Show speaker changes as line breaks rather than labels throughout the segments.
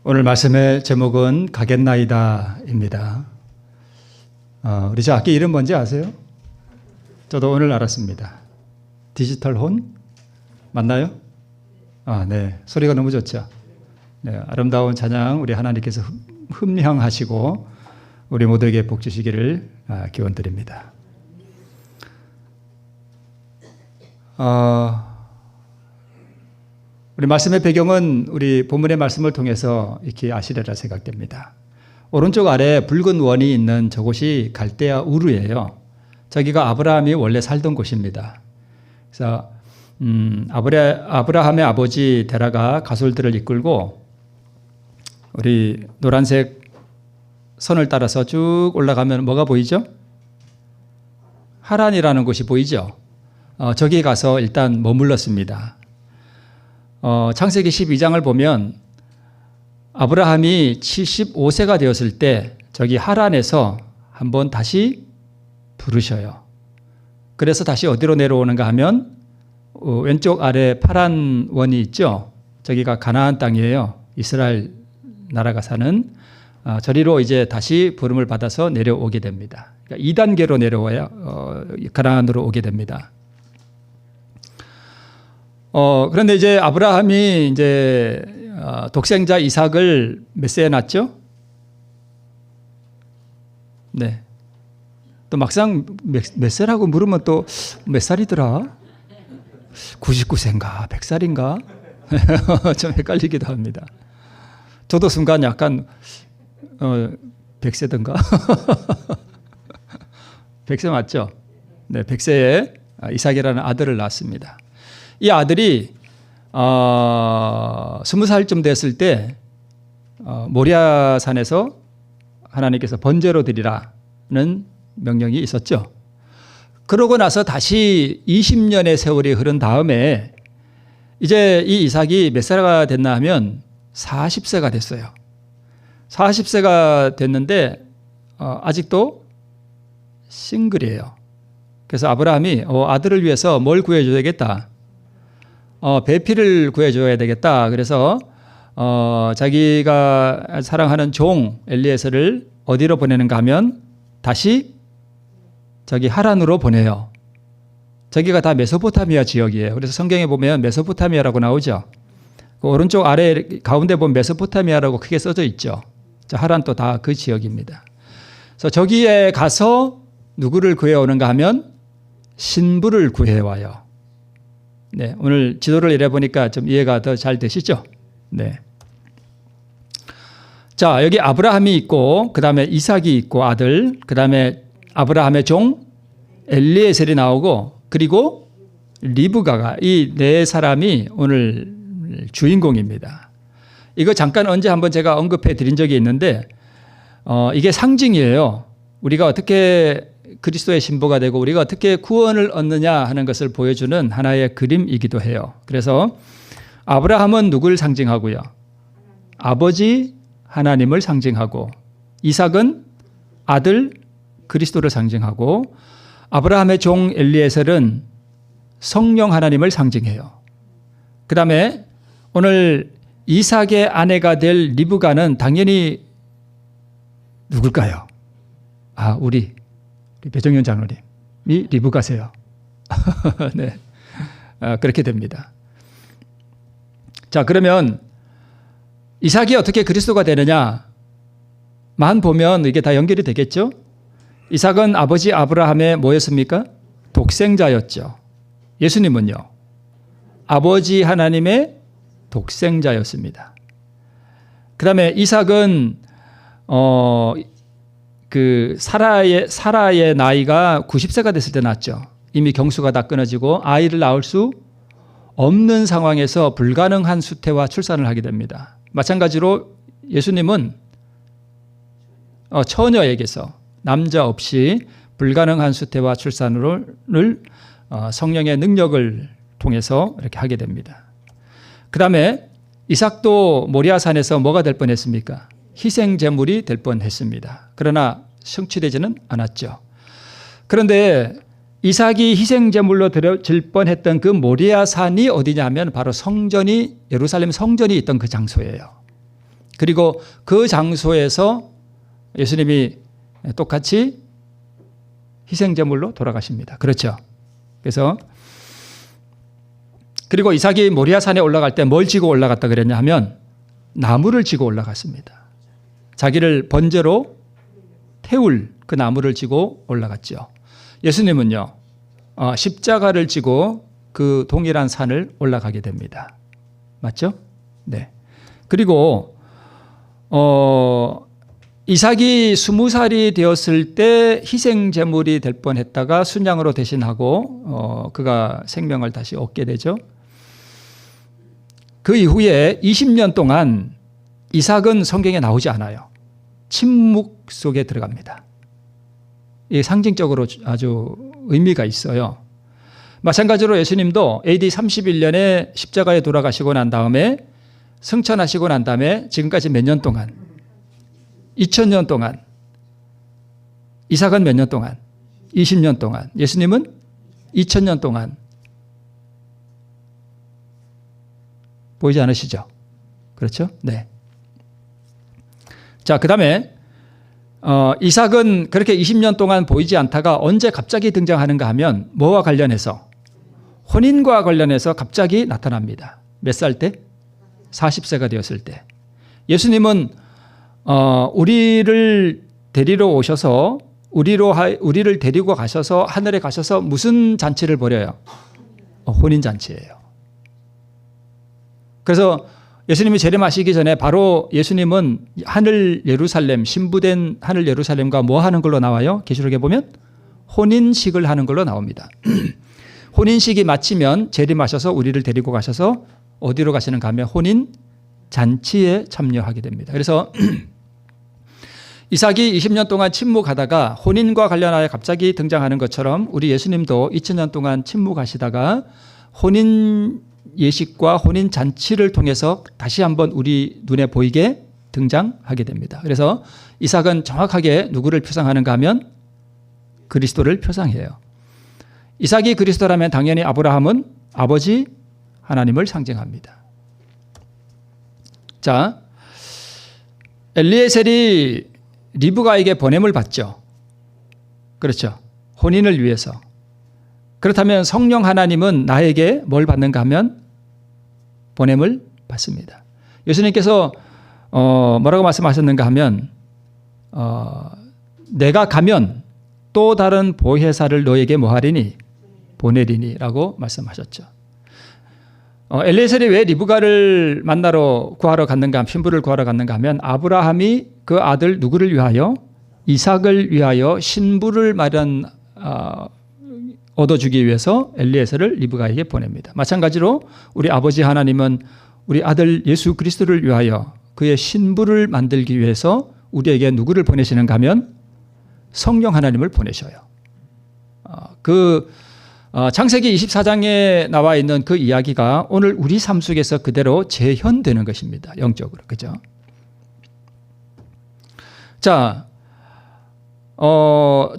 오늘 말씀의 제목은 가겠나이다입니다. 우리 저 악기 이름 뭔지 아세요? 저도 오늘 알았습니다. 디지털 혼? 맞나요? 네. 소리가 너무 좋죠? 네. 아름다운 찬양 우리 하나님께서 흠향하시고 우리 모두에게 복 주시기를 기원드립니다. 우리 말씀의 배경은 우리 본문의 말씀을 통해서 이렇게 아시리라 생각됩니다. 오른쪽 아래 붉은 원이 있는 저곳이 갈대아 우르예요. 저기가 아브라함이 원래 살던 곳입니다. 그래서 아브라함의 아버지 데라가 가솔들을 이끌고 우리 노란색 선을 따라서 쭉 올라가면 뭐가 보이죠? 하란이라는 곳이 보이죠? 저기 가서 일단 머물렀습니다. 창세기 12장을 보면 아브라함이 75세가 되었을 때 저기 하란에서 한번 다시 부르셔요. 그래서 다시 어디로 내려오는가 하면 왼쪽 아래 파란 원이 있죠. 저기가 가나안 땅이에요. 이스라엘 나라가 사는 저리로 이제 다시 부름을 받아서 내려오게 됩니다. 그러니까 2단계로 내려와야 가나안으로 오게 됩니다. 그런데 이제 아브라함이 이제 독생자 이삭을 몇 세에 낳았죠? 네. 또 막상 몇 세라고 물으면 또 몇 살이더라? 99세인가? 100살인가? 좀 헷갈리기도 합니다. 저도 순간 약간 100세던가? 100세 맞죠? 네, 100세에 이삭이라는 아들을 낳았습니다. 이 아들이 20살쯤 됐을 때 모리아산에서 하나님께서 번제로 드리라는 명령이 있었죠. 그러고 나서 다시 20년의 세월이 흐른 다음에 이제 이 이삭이 몇 살가 됐나 하면 40세가 됐어요. 40세가 됐는데 아직도 싱글이에요. 그래서 아브라함이 아들을 위해서 뭘 구해줘야겠다. 배필을 구해줘야 되겠다. 그래서 자기가 사랑하는 종 엘리에셀을 어디로 보내는가 하면 다시 저기 하란으로 보내요. 저기가 다 메소포타미아 지역이에요. 그래서 성경에 보면 메소포타미아라고 나오죠. 그 오른쪽 아래 가운데 보면 메소포타미아라고 크게 써져 있죠. 하란도 다 그 지역입니다. 그래서 저기에 가서 누구를 구해오는가 하면 신부를 구해와요. 네, 오늘 지도를 이래 보니까 좀 이해가 더 잘 되시죠? 네. 자, 여기 아브라함이 있고, 그 다음에 이삭이 있고, 아들, 그 다음에 아브라함의 종 엘리에셀이 나오고, 그리고 리브가가 이 네 사람이 오늘 주인공입니다. 이거 잠깐 언제 한번 제가 언급해 드린 적이 있는데, 이게 상징이에요. 우리가 어떻게 그리스도의 신부가 되고 우리가 어떻게 구원을 얻느냐 하는 것을 보여주는 하나의 그림이기도 해요. 그래서 아브라함은 누구를 상징하고요? 아버지 하나님을 상징하고, 이삭은 아들 그리스도를 상징하고, 아브라함의 종 엘리에셀은 성령 하나님을 상징해요. 그 다음에 오늘 이삭의 아내가 될 리브가는 당연히 누굴까요? 우리 배정현 장로님이 리브가세요. 네, 그렇게 됩니다. 자, 그러면 이삭이 어떻게 그리스도가 되느냐만 보면 이게 다 연결이 되겠죠? 이삭은 아버지 아브라함의 뭐였습니까? 독생자였죠. 예수님은요? 아버지 하나님의 독생자였습니다. 그 다음에 이삭은 사라의 나이가 90세가 됐을 때 낳았죠. 이미 경수가 다 끊어지고 아이를 낳을 수 없는 상황에서 불가능한 수태와 출산을 하게 됩니다. 마찬가지로 예수님은 처녀에게서 남자 없이 불가능한 수태와 출산을 성령의 능력을 통해서 이렇게 하게 됩니다. 그 다음에 이삭도 모리아산에서 뭐가 될 뻔했습니까? 희생제물이 될 뻔했습니다. 그러나 성취되지는 않았죠. 그런데 이삭이 희생제물로 드려질 뻔했던 그 모리아산이 어디냐면 바로 성전이, 예루살렘 성전이 있던 그 장소예요. 그리고 그 장소에서 예수님이 똑같이 희생제물로 돌아가십니다. 그렇죠. 그래서 그리고 이삭이 모리아산에 올라갈 때 뭘 지고 올라갔다 그랬냐 하면 나무를 지고 올라갔습니다. 자기를 번제로 태울 그 나무를 지고 올라갔죠. 예수님은요, 십자가를 지고 그 동일한 산을 올라가게 됩니다. 맞죠? 네. 그리고 이삭이 20살이 되었을 때 희생 제물이 될 뻔했다가 순양으로 대신하고 그가 생명을 다시 얻게 되죠. 그 이후에 20년 동안 이삭은 성경에 나오지 않아요. 침묵 속에 들어갑니다. 이 상징적으로 아주 의미가 있어요. 마찬가지로 예수님도 AD 31년에 십자가에 돌아가시고 난 다음에 승천하시고 난 다음에 지금까지 몇 년 동안 2000년 동안, 이삭은 몇 년 동안? 20년 동안. 예수님은 2000년 동안. 보이지 않으시죠? 그렇죠? 네. 자, 그 다음에 이삭은 그렇게 20년 동안 보이지 않다가 언제 갑자기 등장하는가 하면 뭐와 관련해서? 혼인과 관련해서 갑자기 나타납니다. 몇 살 때? 40세가 되었을 때. 예수님은 우리를 데리러 오셔서 우리를 데리고 가셔서 하늘에 가셔서 무슨 잔치를 벌여요? 혼인 잔치예요. 그래서 예수님이 재림하시기 전에 바로 예수님은 하늘 예루살렘, 신부된 하늘 예루살렘과 뭐 하는 걸로 나와요? 계시록에 보면 혼인식을 하는 걸로 나옵니다. 혼인식이 마치면 재림하셔서 우리를 데리고 가셔서 어디로 가시는가 하면 혼인 잔치에 참여하게 됩니다. 그래서 이삭이 20년 동안 침묵하다가 혼인과 관련하여 갑자기 등장하는 것처럼 우리 예수님도 2000년 동안 침묵하시다가 혼인 예식과 혼인 잔치를 통해서 다시 한번 우리 눈에 보이게 등장하게 됩니다. 그래서 이삭은 정확하게 누구를 표상하는가 하면 그리스도를 표상해요. 이삭이 그리스도라면 당연히 아브라함은 아버지 하나님을 상징합니다. 자, 엘리에셀이 리브가에게 보냄을 받죠. 그렇죠. 혼인을 위해서. 그렇다면 성령 하나님은 나에게 뭘 받는가 하면 보냄을 받습니다. 예수님께서 뭐라고 말씀하셨는가 하면 내가 가면 또 다른 보혜사를 너에게 뭐하리니? 보내리니 라고 말씀하셨죠. 엘리에셀이 왜 리브가를 만나러 구하러 갔는가 하면, 신부를 구하러 갔는가 하면 아브라함이 그 아들 누구를 위하여? 이삭을 위하여 신부를 얻어주기 위해서 엘리에셀을 리브가에게 보냅니다. 마찬가지로 우리 아버지 하나님은 우리 아들 예수 그리스도를 위하여 그의 신부를 만들기 위해서 우리에게 누구를 보내시는가 하면 성령 하나님을 보내셔요. 창세기 24장에 나와 있는 그 이야기가 오늘 우리 삶 속에서 그대로 재현되는 것입니다. 영적으로. 그죠? 자,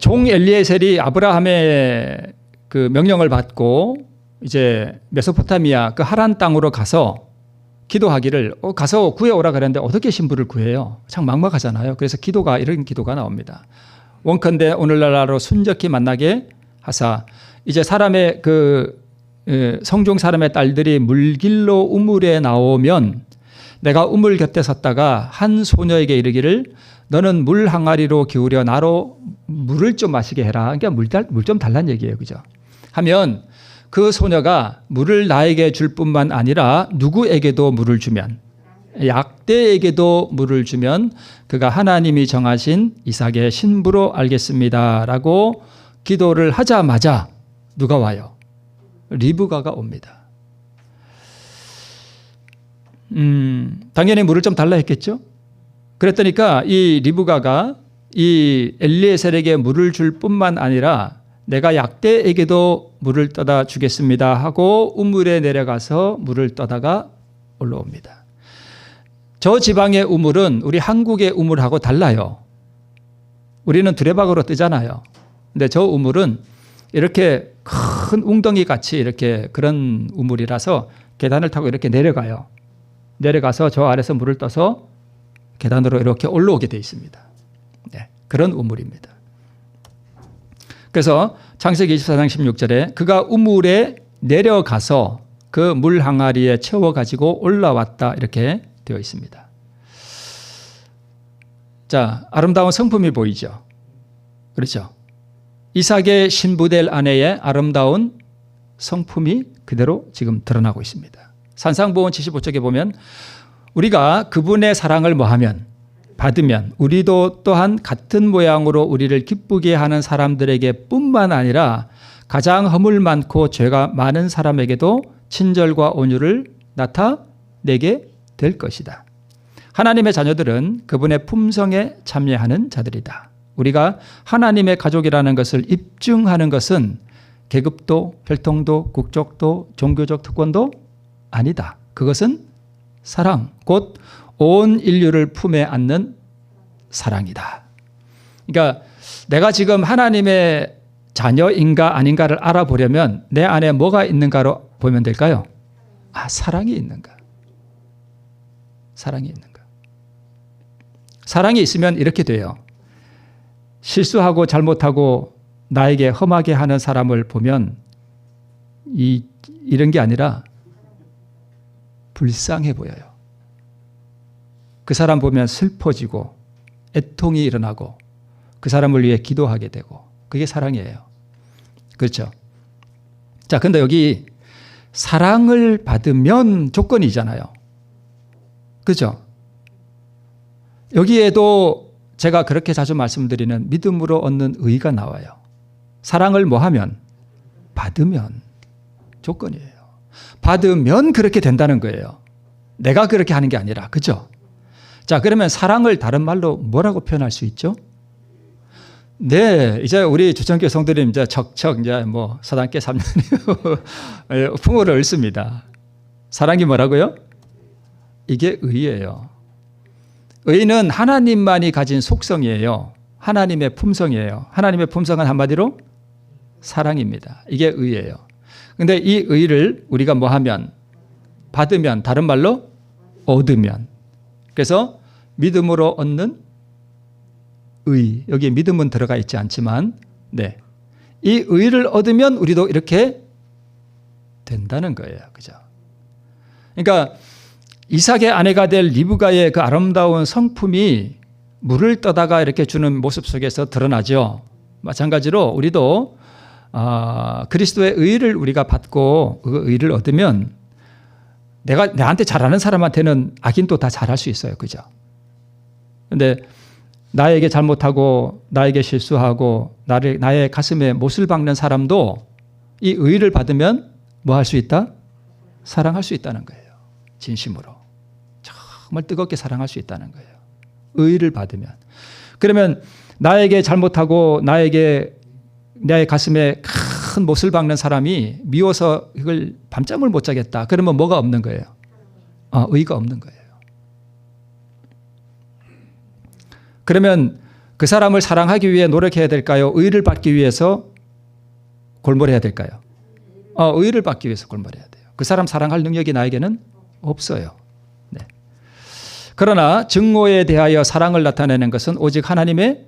종 엘리에셀이 아브라함의 그 명령을 받고 이제 메소포타미아 그 하란 땅으로 가서 기도하기를 가서 구해오라 그랬는데 어떻게 신부를 구해요? 참 막막하잖아요. 그래서 이런 기도가 나옵니다. 원컨대 오늘날로 순적히 만나게 하사 이제 사람의 성종 사람의 딸들이 물길로 우물에 나오면 내가 우물 곁에 섰다가 한 소녀에게 이르기를 너는 물 항아리로 기울여 나로 물을 좀 마시게 해라. 그러니까 물 좀 달란 얘기예요. 그죠? 하면 그 소녀가 물을 나에게 줄 뿐만 아니라 누구에게도 물을 주면, 약대에게도 물을 주면 그가 하나님이 정하신 이삭의 신부로 알겠습니다. 라고 기도를 하자마자 누가 와요? 리브가가 옵니다. 당연히 물을 좀 달라 했겠죠? 그랬더니까 이 리브가가 이 엘리에셀에게 물을 줄 뿐만 아니라 내가 약대에게도 물을 떠다 주겠습니다 하고 우물에 내려가서 물을 떠다가 올라옵니다. 저 지방의 우물은 우리 한국의 우물하고 달라요. 우리는 두레박으로 뜨잖아요. 근데 저 우물은 이렇게 큰 웅덩이 같이 이렇게 그런 우물이라서 계단을 타고 이렇게 내려가요. 내려가서 저 아래서 물을 떠서 계단으로 이렇게 올라오게 되어 있습니다. 네, 그런 우물입니다. 그래서 창세기 24장 16절에 그가 우물에 내려가서 그 물 항아리에 채워가지고 올라왔다 이렇게 되어 있습니다. 자, 아름다운 성품이 보이죠? 그렇죠? 이삭의 신부될 아내의 아름다운 성품이 그대로 지금 드러나고 있습니다. 산상보훈 75쪽에 보면 우리가 그분의 사랑을 뭐하면 받으면 우리도 또한 같은 모양으로 우리를 기쁘게 하는 사람들에게 뿐만 아니라 가장 허물 많고 죄가 많은 사람에게도 친절과 온유를 나타내게 될 것이다. 하나님의 자녀들은 그분의 품성에 참여하는 자들이다. 우리가 하나님의 가족이라는 것을 입증하는 것은 계급도, 혈통도, 국적도, 종교적 특권도 아니다. 그것은 사랑, 곧 온 인류를 품에 안는 사랑이다. 그러니까 내가 지금 하나님의 자녀인가 아닌가를 알아보려면 내 안에 뭐가 있는가로 보면 될까요? 사랑이 있는가. 사랑이 있는가. 사랑이 있으면 이렇게 돼요. 실수하고 잘못하고 나에게 험하게 하는 사람을 보면 이런 게 아니라 불쌍해 보여요. 그 사람 보면 슬퍼지고 애통이 일어나고 그 사람을 위해 기도하게 되고 그게 사랑이에요. 그렇죠? 자, 근데 여기 사랑을 받으면 조건이잖아요. 그렇죠? 여기에도 제가 그렇게 자주 말씀드리는 믿음으로 얻는 의가 나와요. 사랑을 뭐 하면? 받으면 조건이에요. 받으면 그렇게 된다는 거예요. 내가 그렇게 하는 게 아니라. 그죠? 자, 그러면 사랑을 다른 말로 뭐라고 표현할 수 있죠? 네, 이제 우리 주천교 성도님 이제 척척 이제 뭐 사단계 3년이요. 풍어를 읊습니다. 사랑이 뭐라고요? 이게 의예요. 의는 하나님만이 가진 속성이에요. 하나님의 품성이에요. 하나님의 품성은 한마디로 사랑입니다. 이게 의예요. 근데 이 의를 우리가 뭐 하면? 받으면, 다른 말로 얻으면. 그래서 믿음으로 얻는 의. 여기에 믿음은 들어가 있지 않지만, 네. 이 의를 얻으면 우리도 이렇게 된다는 거예요. 그죠? 그러니까 이삭의 아내가 될 리브가의 그 아름다운 성품이 물을 떠다가 이렇게 주는 모습 속에서 드러나죠. 마찬가지로 우리도 그리스도의 의를 우리가 받고 그 의를 얻으면 내가 나한테 잘하는 사람한테는 악인도 다 잘할 수 있어요. 그죠? 근데 나에게 잘못하고 나에게 실수하고 나의 가슴에 못을 박는 사람도 이 의를 받으면 뭐 할 수 있다? 사랑할 수 있다는 거예요. 진심으로. 정말 뜨겁게 사랑할 수 있다는 거예요. 의를 받으면. 그러면 나에게 잘못하고 나의 가슴에 큰 못을 박는 사람이 미워서 이걸 밤잠을 못 자겠다. 그러면 뭐가 없는 거예요? 의가 없는 거예요. 그러면 그 사람을 사랑하기 위해 노력해야 될까요? 의를 받기 위해서 골몰해야 될까요? 의를 받기 위해서 골몰해야 돼요. 그 사람 사랑할 능력이 나에게는 없어요. 네. 그러나 증오에 대하여 사랑을 나타내는 것은 오직 하나님의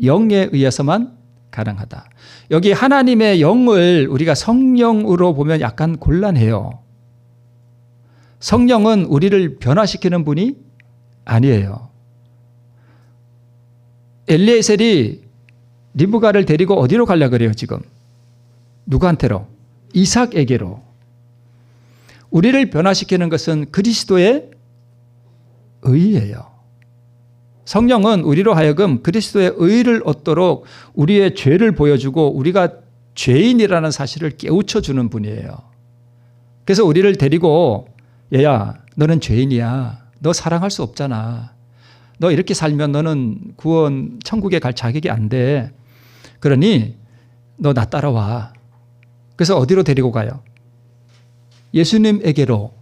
영에 의해서만 가능하다. 여기 하나님의 영을 우리가 성령으로 보면 약간 곤란해요. 성령은 우리를 변화시키는 분이 아니에요. 엘리에셀이 리브가를 데리고 어디로 가려고 그래요 지금? 누구한테로? 이삭에게로. 우리를 변화시키는 것은 그리스도의 의예요. 성령은 우리로 하여금 그리스도의 의를 얻도록 우리의 죄를 보여주고 우리가 죄인이라는 사실을 깨우쳐주는 분이에요. 그래서 우리를 데리고 얘야 너는 죄인이야. 너 사랑할 수 없잖아. 너 이렇게 살면 너는 구원 천국에 갈 자격이 안 돼. 그러니 너 나 따라와. 그래서 어디로 데리고 가요? 예수님에게로.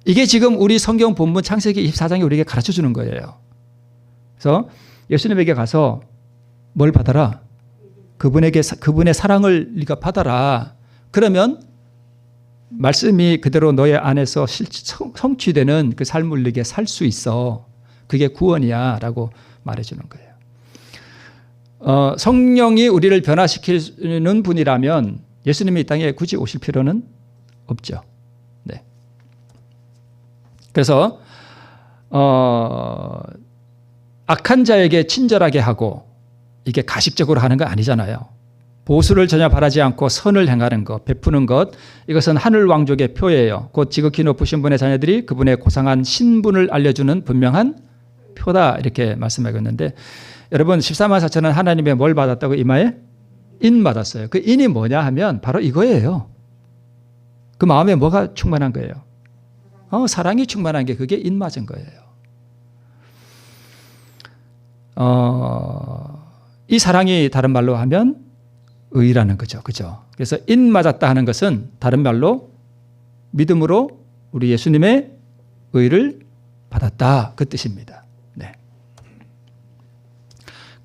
이게 지금 우리 성경 본문 창세기 24장이 우리에게 가르쳐 주는 거예요. 그래서 예수님에게 가서 뭘 받아라? 그분의 사랑을 네가 받아라. 그러면 말씀이 그대로 너의 안에서 성취되는 그 삶을 네게 살 수 있어. 그게 구원이야 라고 말해주는 거예요. 성령이 우리를 변화시키는 분이라면 예수님이 이 땅에 굳이 오실 필요는 없죠. 네. 그래서 악한 자에게 친절하게 하고 이게 가식적으로 하는 건 아니잖아요. 보수를 전혀 바라지 않고 선을 행하는 것, 베푸는 것, 이것은 하늘 왕족의 표예요. 곧 지극히 높으신 분의 자녀들이 그분의 고상한 신분을 알려주는 분명한 표다 이렇게 말씀하고 있는데, 여러분 14만 4천은 하나님의 뭘 받았다고? 이마에 인 받았어요. 그 인이 뭐냐 하면 바로 이거예요. 그 마음에 뭐가 충만한 거예요? 사랑이 충만한 게 그게 인 맞은 거예요. 이 사랑이 다른 말로 하면 의라는 거죠. 그죠? 그래서 인 맞았다 하는 것은 다른 말로 믿음으로 우리 예수님의 의를 받았다 그 뜻입니다. 네.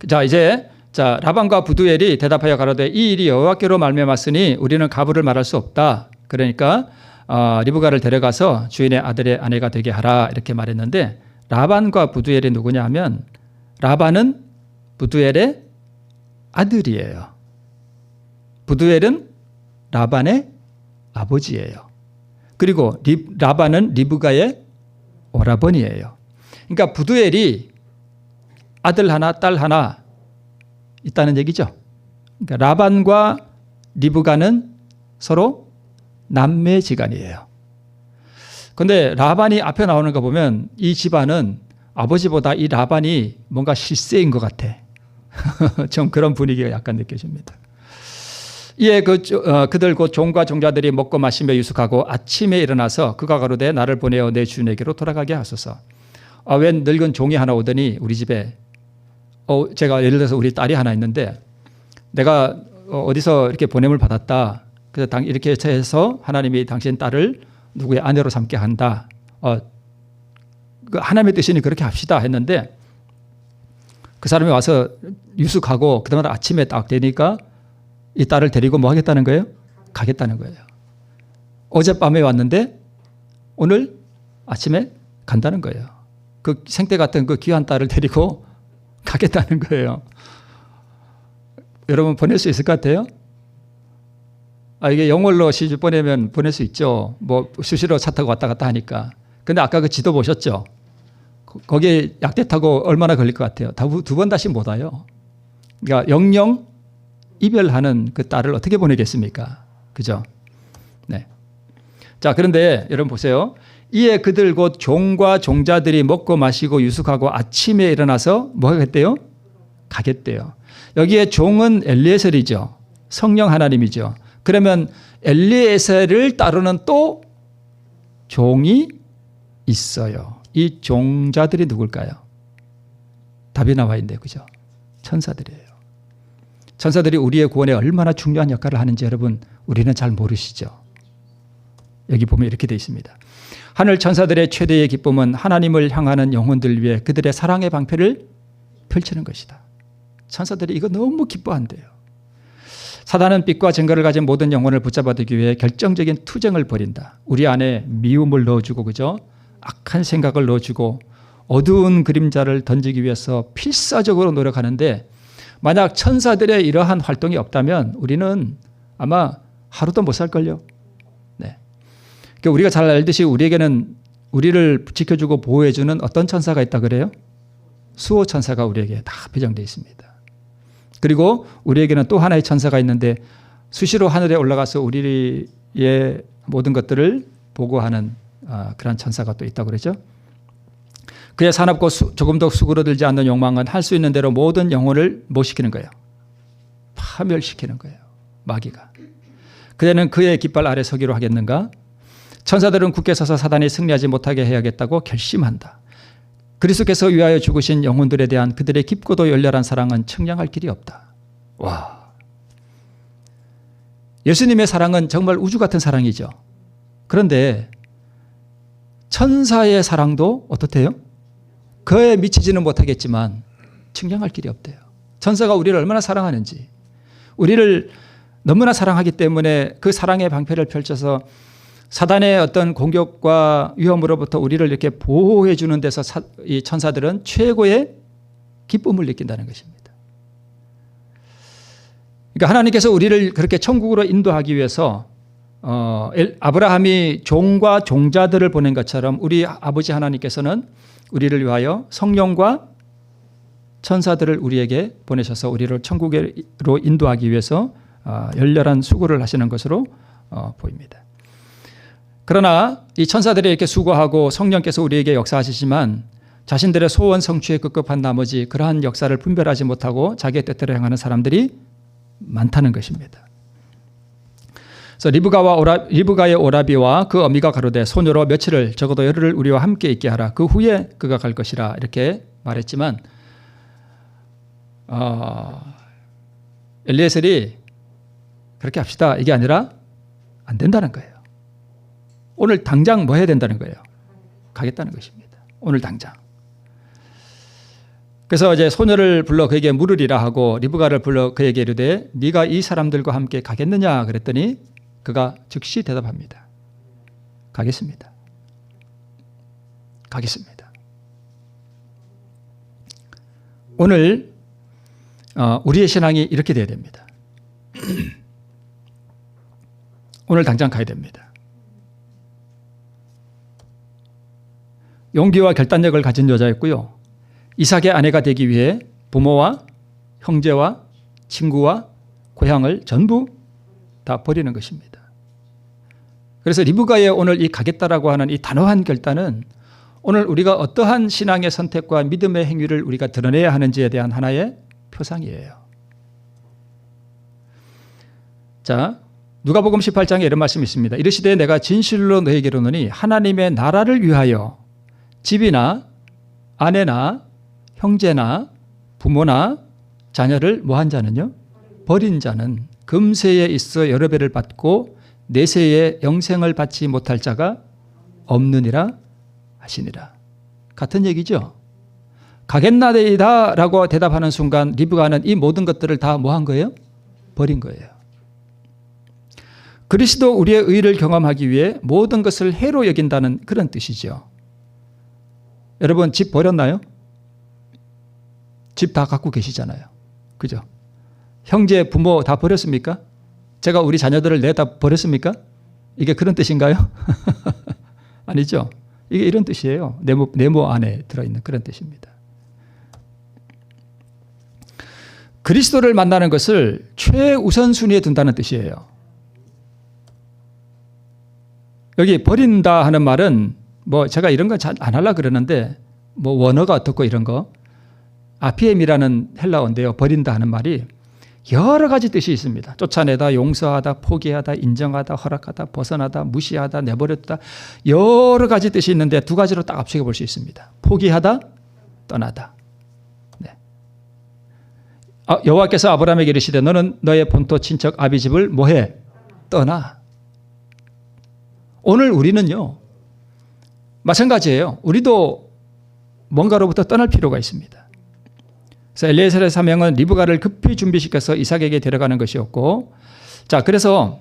자, 이제 라반과 부두엘이 대답하여 가로되 이 일이 여호와께로 말미암았으니 우리는 가부를 말할 수 없다. 그러니까 리브가를 데려가서 주인의 아들의 아내가 되게 하라 이렇게 말했는데, 라반과 부두엘이 누구냐 하면 라반은 부두엘의 아들이에요. 부두엘은 라반의 아버지예요. 그리고 라반은 리브가의 오라버니예요. 그러니까 부두엘이 아들 하나 딸 하나 있다는 얘기죠. 그러니까 라반과 리브가는 서로 남매지간이에요. 그런데 라반이 앞에 나오는 거 보면 이 집안은 아버지보다 이 라반이 뭔가 실세인 것 같아. 좀 그런 분위기가 약간 느껴집니다. 이에 그들 곧 종과 종자들이 먹고 마시며 유숙하고 아침에 일어나서 그가 가로되 나를 보내어 내 주인에게로 돌아가게 하소서. 왜 늙은 종이 하나 오더니 우리 집에 제가 예를 들어서 우리 딸이 하나 있는데 내가 어디서 이렇게 보냄을 받았다. 그래서 이렇게 해서 하나님이 당신 딸을 누구의 아내로 삼게 한다. 하나님의 뜻이니 그렇게 합시다 했는데 그 사람이 와서 유숙하고 그다음에 아침에 딱 되니까 이 딸을 데리고 뭐 하겠다는 거예요? 가겠다는 거예요. 어젯밤에 왔는데 오늘 아침에 간다는 거예요. 그 생태 같은 그 귀한 딸을 데리고 가겠다는 거예요. 여러분 보낼 수 있을 것 같아요? 이게 영월로 시집 보내면 보낼 수 있죠. 뭐 수시로 차 타고 왔다 갔다 하니까. 근데 아까 그 지도 보셨죠? 거기에 약대 타고 얼마나 걸릴 것 같아요? 두 번 다시 못 와요. 그러니까 영영 이별하는 그 딸을 어떻게 보내겠습니까? 그죠? 네. 자, 그런데 여러분 보세요. 이에 그들 곧 종과 종자들이 먹고 마시고 유숙하고 아침에 일어나서 뭐 하겠대요? 가겠대요. 여기에 종은 엘리에셀이죠. 성령 하나님이죠. 그러면 엘리에셀을 따르는 또 종이 있어요. 이 종자들이 누굴까요? 답이 나와 있는데, 그죠? 천사들이에요. 천사들이 우리의 구원에 얼마나 중요한 역할을 하는지 여러분 우리는 잘 모르시죠? 여기 보면 이렇게 되어 있습니다. 하늘 천사들의 최대의 기쁨은 하나님을 향하는 영혼들 위해 그들의 사랑의 방패를 펼치는 것이다. 천사들이 이거 너무 기뻐한대요. 사단은 빛과 증거를 가진 모든 영혼을 붙잡아두기 위해 결정적인 투쟁을 벌인다. 우리 안에 미움을 넣어주고, 그죠? 악한 생각을 넣어주고 어두운 그림자를 던지기 위해서 필사적으로 노력하는데, 만약 천사들의 이러한 활동이 없다면 우리는 아마 하루도 못 살걸요. 네. 그러니까 우리가 잘 알듯이 우리에게는 우리를 지켜주고 보호해주는 어떤 천사가 있다 그래요? 수호 천사가 우리에게 다 배정되어 있습니다. 그리고 우리에게는 또 하나의 천사가 있는데 수시로 하늘에 올라가서 우리의 모든 것들을 보고하는 그런 천사가 또 있다고 그러죠. 그의 사납고 조금도 수그러들지 않는 욕망은 할 수 있는 대로 모든 영혼을 못 시키는 거예요. 파멸시키는 거예요. 마귀가. 그대는 그의 깃발 아래 서기로 하겠는가? 천사들은 굳게 서서 사단이 승리하지 못하게 해야겠다고 결심한다. 그리스도께서 위하여 죽으신 영혼들에 대한 그들의 깊고도 열렬한 사랑은 측량할 길이 없다. 와, 예수님의 사랑은 정말 우주 같은 사랑이죠. 그런데 천사의 사랑도 어떻대요? 그에 미치지는 못하겠지만 측량할 길이 없대요. 천사가 우리를 얼마나 사랑하는지, 우리를 너무나 사랑하기 때문에 그 사랑의 방패를 펼쳐서 사단의 어떤 공격과 위험으로부터 우리를 이렇게 보호해 주는 데서 이 천사들은 최고의 기쁨을 느낀다는 것입니다. 그러니까 하나님께서 우리를 그렇게 천국으로 인도하기 위해서 아브라함이 종과 종자들을 보낸 것처럼 우리 아버지 하나님께서는 우리를 위하여 성령과 천사들을 우리에게 보내셔서 우리를 천국으로 인도하기 위해서 열렬한 수고를 하시는 것으로 보입니다. 그러나 이 천사들이 이렇게 수고하고 성령께서 우리에게 역사하시지만 자신들의 소원 성취에 급급한 나머지 그러한 역사를 분별하지 못하고 자기의 뜻대로 행하는 사람들이 많다는 것입니다. 그래서 리브가의 오라비와 그 어미가 가로되 소녀로 며칠을 적어도 열흘을 우리와 함께 있게 하라. 그 후에 그가 갈 것이라 이렇게 말했지만 엘리에셀이 그렇게 합시다 이게 아니라 안 된다는 거예요. 오늘 당장 뭐 해야 된다는 거예요? 가겠다는 것입니다. 오늘 당장. 그래서 이제 소녀를 불러 그에게 물으리라 하고 리브가를 불러 그에게 이르되 네가 이 사람들과 함께 가겠느냐 그랬더니 그가 즉시 대답합니다. 가겠습니다. 가겠습니다. 오늘 우리의 신앙이 이렇게 돼야 됩니다. 오늘 당장 가야 됩니다. 용기와 결단력을 가진 여자였고요. 이삭의 아내가 되기 위해 부모와 형제와 친구와 고향을 전부 다 버리는 것입니다. 그래서 리브가의 오늘 이 가겠다라고 하는 이 단호한 결단은 오늘 우리가 어떠한 신앙의 선택과 믿음의 행위를 우리가 드러내야 하는지에 대한 하나의 표상이에요. 자, 누가복음 18장에 이런 말씀이 있습니다. 이르시되 내가 진실로 너에게 이르노니 하나님의 나라를 위하여 집이나 아내나 형제나 부모나 자녀를 뭐한 자는요? 버린 자는 금세에 있어 여러 배를 받고 내세에 영생을 받지 못할 자가 없느니라 하시니라. 같은 얘기죠. 가겠나이다 라고 대답하는 순간 리브가는 이 모든 것들을 다 뭐 한 거예요? 버린 거예요. 그리스도 우리의 의를 경험하기 위해 모든 것을 해로 여긴다는 그런 뜻이죠. 여러분 집 버렸나요? 집 다 갖고 계시잖아요. 그죠? 형제, 부모 다 버렸습니까? 제가 우리 자녀들을 내다 버렸습니까? 이게 그런 뜻인가요? 아니죠. 이게 이런 뜻이에요. 네모 안에 들어있는 그런 뜻입니다. 그리스도를 만나는 것을 최우선순위에 둔다는 뜻이에요. 여기 버린다 하는 말은 뭐 제가 이런 건 잘 안 하려고 그러는데 뭐 원어가 어떻고 이런 거 아피엠이라는 헬라어인데요. 버린다 하는 말이 여러 가지 뜻이 있습니다. 쫓아내다, 용서하다, 포기하다, 인정하다, 허락하다, 벗어나다, 무시하다, 내버렸다 여러 가지 뜻이 있는데 두 가지로 딱 압축해 볼 수 있습니다. 포기하다, 떠나다. 네. 여호와께서 아브라함에게 이르시되 너는 너의 본토 친척 아비 집을 뭐해? 떠나. 오늘 우리는요. 마찬가지예요. 우리도 뭔가로부터 떠날 필요가 있습니다. 그래서 엘리에셀의 사명은 리브가를 급히 준비시켜서 이삭에게 데려가는 것이었고, 자, 그래서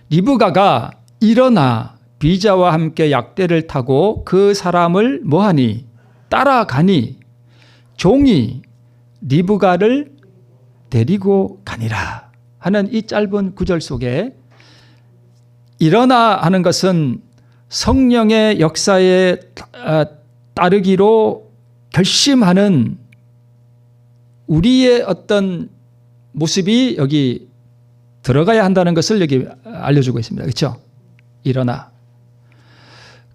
리브가가 일어나 비자와 함께 약대를 타고 그 사람을 뭐하니? 따라가니 종이 리브가를 데리고 가니라 하는 이 짧은 구절 속에 일어나 하는 것은 성령의 역사에 따르기로 결심하는 우리의 어떤 모습이 여기 들어가야 한다는 것을 여기 알려주고 있습니다. 그렇죠? 일어나.